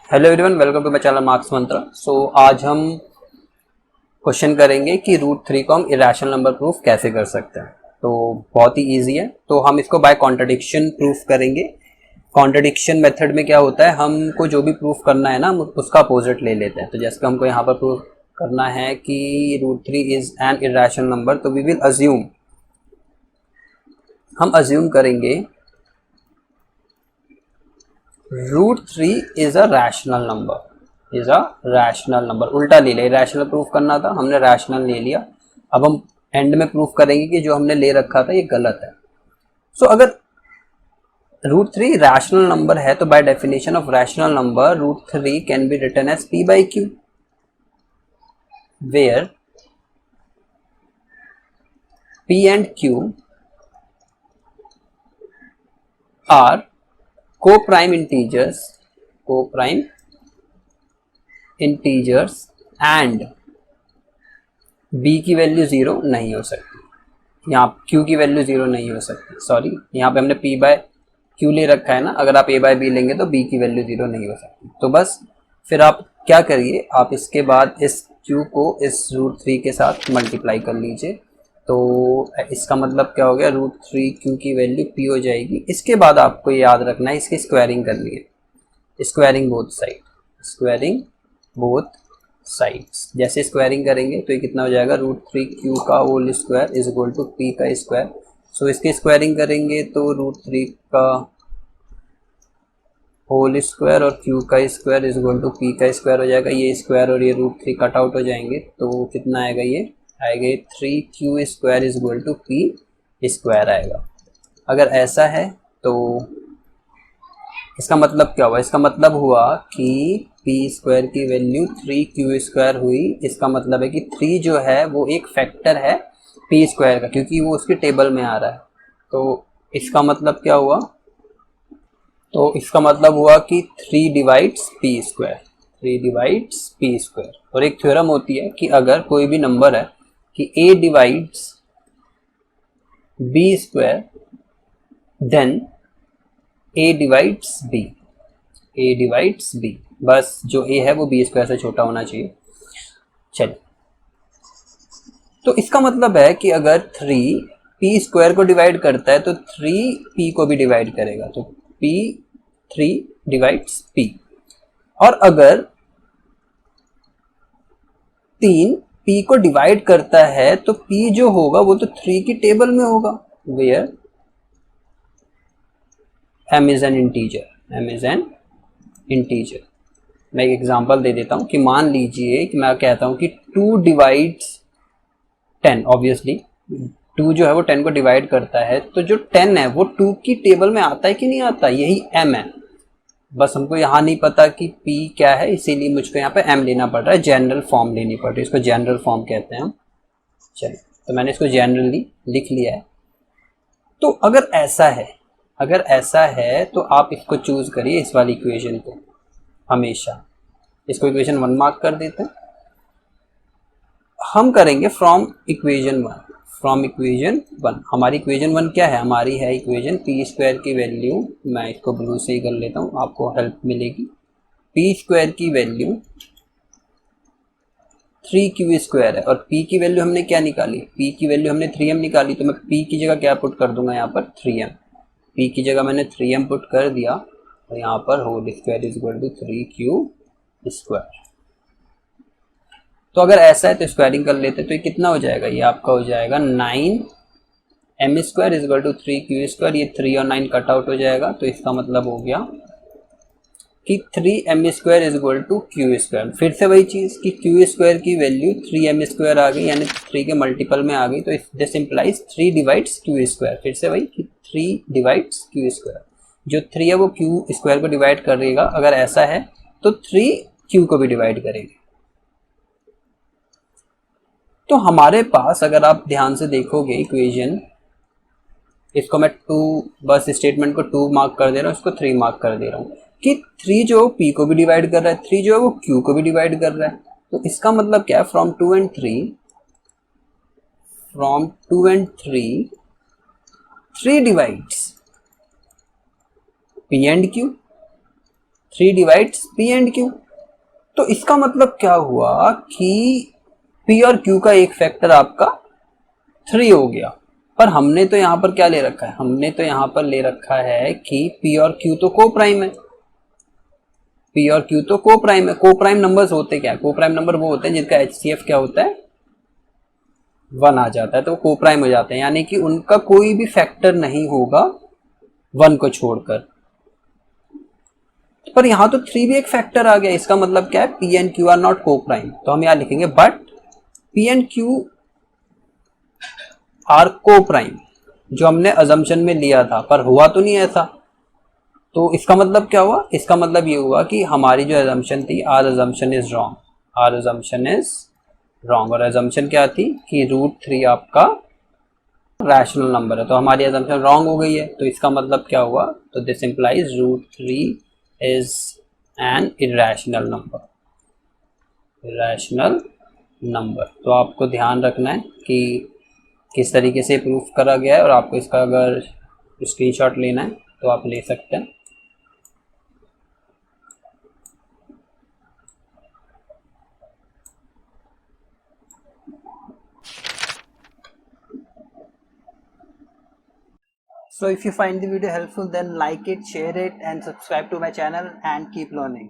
Hello everyone, welcome to my channel marks Mantra. आज हम question करेंगे कि रूट थ्री को हम इरेशनल नंबर प्रूफ कैसे कर सकते हैं। तो बहुत ही इजी है। तो हम इसको बाय कॉन्ट्रडिक्शन प्रूफ करेंगे। कॉन्ट्रडिक्शन मेथड में क्या होता है, हमको जो भी प्रूफ करना है ना, हम उसका अपोजिट ले लेते हैं। तो जैसे हमको यहाँ पर प्रूफ करना है कि root three is an irrational number, तो वी विल अज्यूम, हम अज्यूम करेंगे root three is a rational number, is a rational number. उल्टा ले लिया, रैशनल प्रूफ करना था, हमने रैशनल ले लिया। अब हम एंड में प्रूफ करेंगे कि जो हमने ले रखा था ये गलत है। अगर रूट थ्री रैशनल नंबर है तो by definition of rational number root three can be written as p by q, where p and q are co-prime integers and b की वैल्यू जीरो नहीं हो सकती, यहाँ q की वैल्यू जीरो नहीं हो सकती। सॉरी, यहाँ पे हमने p बाय q ले रखा है ना, अगर आप a बाय b लेंगे तो b की वैल्यू जीरो नहीं हो सकती। तो बस फिर आप क्या करिए, आप इसके बाद इस q को इस रूट थ्री के साथ मल्टीप्लाई कर लीजिए। तो इसका मतलब क्या हो गया, रूट थ्री q की वैल्यू p हो जाएगी। इसके बाद आपको याद रखना है, इसकी स्क्वायरिंग करनी है, squaring both side, squaring both sides. जैसे स्क्वायरिंग करेंगे तो ये कितना हो जाएगा, रूट थ्री क्यू का whole square is equal to p का स्क्वायर। सो इसकी स्क्वायरिंग करेंगे तो रूट थ्री का होल स्क्वायर और क्यू का square is equal to p का स्क्वायर हो जाएगा। ये स्क्वायर और ये रूट थ्री कट आउट हो जाएंगे, तो कितना आएगा, ये आएगा three q square is equal to p square आएगा। अगर ऐसा है तो इसका मतलब क्या हुआ, इसका मतलब हुआ कि पी स्क्वायर की वैल्यू थ्री क्यू स्क्वायर हुई। इसका मतलब है कि थ्री जो है वो एक फैक्टर है पी स्क्वायर का, क्योंकि वो उसके टेबल में आ रहा है। तो इसका मतलब क्या हुआ, तो इसका मतलब हुआ कि three divides P square, three divides P square. और एक थ्योरम होती है कि अगर कोई भी नंबर है कि A divides B square then A divides B, A divides B. बस जो ए है वो बी स्क्वायर से छोटा होना चाहिए। चलिए, तो इसका मतलब है कि अगर थ्री पी स्क्वायर को डिवाइड करता है तो थ्री पी को भी डिवाइड करेगा, तो पी थ्री डिवाइड्स पी। और अगर तीन पी को डिवाइड करता है तो पी जो होगा वो तो थ्री की टेबल में होगा, where m is an integer, m is an integer. मैं एक एग्जांपल दे देता हूं कि मान लीजिए कि मैं कहता हूं कि two divides ten. Obviously two जो है वो टेन को डिवाइड करता है, तो जो टेन है वो टू की टेबल में आता है कि नहीं आता, यही एम है। बस हमको यहाँ नहीं पता कि पी क्या है, इसीलिए मुझको यहाँ पे एम लेना पड़ रहा है, जनरल फॉर्म लेनी पड़ रही है, इसको जनरल फॉर्म कहते हैं हम। चलिए, तो मैंने इसको जनरली लिख लिया है। तो अगर ऐसा है, अगर ऐसा है तो आप इसको चूज करिए, इस वाली इक्वेशन को। हमेशा इसको इक्वेशन वन मार्क कर देते हैं। हम करेंगे from equation one, from equation one. हमारी इक्वेशन वन क्या है, हमारी है इक्वेशन पी स्क्वायर की वैल्यू, मैं इसको ब्लू से ही कर लेता हूँ, आपको हेल्प मिलेगी। पी स्क्वायर की वैल्यू थ्री क्यू स्क्वायर है, और पी की वैल्यू हमने क्या निकाली, पी की वैल्यू हमने थ्री एम निकाली। तो मैं पी की जगह क्या पुट कर दूंगा, यहाँ पर थ्री एम। पी की जगह मैंने थ्री एम पुट कर दिया, और यहाँ पर whole square is equal to three q square. तो अगर ऐसा है तो स्क्वायरिंग कर लेते, तो ये कितना हो जाएगा, ये आपका हो जाएगा nine m square is equal to three q square. ये थ्री और नाइन कट आउट हो जाएगा, तो इसका मतलब हो गया कि three m square is equal to q square. फिर से वही चीज़ कि क्यू स्क्वायर की वैल्यू थ्री एम स्क्वायर आ गई, यानी थ्री के मल्टीपल में आ गई, तो this implies three divides q square. फिर से वही कि थ्री डिवाइड्स क्यू स्क्वायर, जो थ्री है वो क्यू स्क्वायर को डिवाइड करेगा। अगर ऐसा है तो थ्री क्यू को भी डिवाइड करेगा। तो हमारे पास अगर आप ध्यान से देखोगे इक्वेशन, इसको मैं टू, बस स्टेटमेंट को टू मार्क कर दे रहा हूँ, इसको थ्री मार्क कर दे रहा हूँ कि थ्री जो पी को भी डिवाइड कर रहा है, थ्री जो है वो क्यू को भी डिवाइड कर रहा है। तो इसका मतलब क्या है, from two and three, from two and three, three divides p and q, 3 divides P and Q। तो इसका मतलब क्या हुआ कि P और Q का एक फैक्टर आपका 3 हो गया। पर हमने तो यहाँ पर क्या ले रखा है, हमने तो यहाँ पर ले रखा है कि P और Q तो को प्राइम है, P और Q तो को प्राइम है। को प्राइम नंबर्स होते क्या है, को प्राइम नंबर वो होते हैं जिनका HCF क्या होता है, 1 आ जाता है, तो को प्राइम हो जाते हैं, यानी कि उनका कोई भी फैक्टर नहीं होगा 1 को छोड़कर। पर यहाँ तो 3 भी एक फैक्टर आ गया, इसका मतलब क्या है, P and Q are not coprime. तो हम यहाँ लिखेंगे but P and Q are coprime, जो हमने अजम्पशन में लिया था, पर हुआ तो नहीं ऐसा। तो इसका मतलब क्या हुआ, इसका मतलब ये हुआ कि हमारी जो अजम्पशन थी, our assumption is wrong, our assumption is wrong. और अजम्पशन क्या थी कि √3 आपका रैशनल नंबर है, तो हमारी अजम्पशन रॉन्ग हो गई है। तो इसका मतलब क्या हुआ, तो this implies √3 is an irrational number, irrational number. तो आपको ध्यान रखना है कि किस तरीके से प्रूफ करा गया है, और आपको इसका अगर स्क्रीनशॉट लेना है तो आप ले सकते हैं। So if you find the video helpful, then like it, share it and subscribe to my channel and keep learning.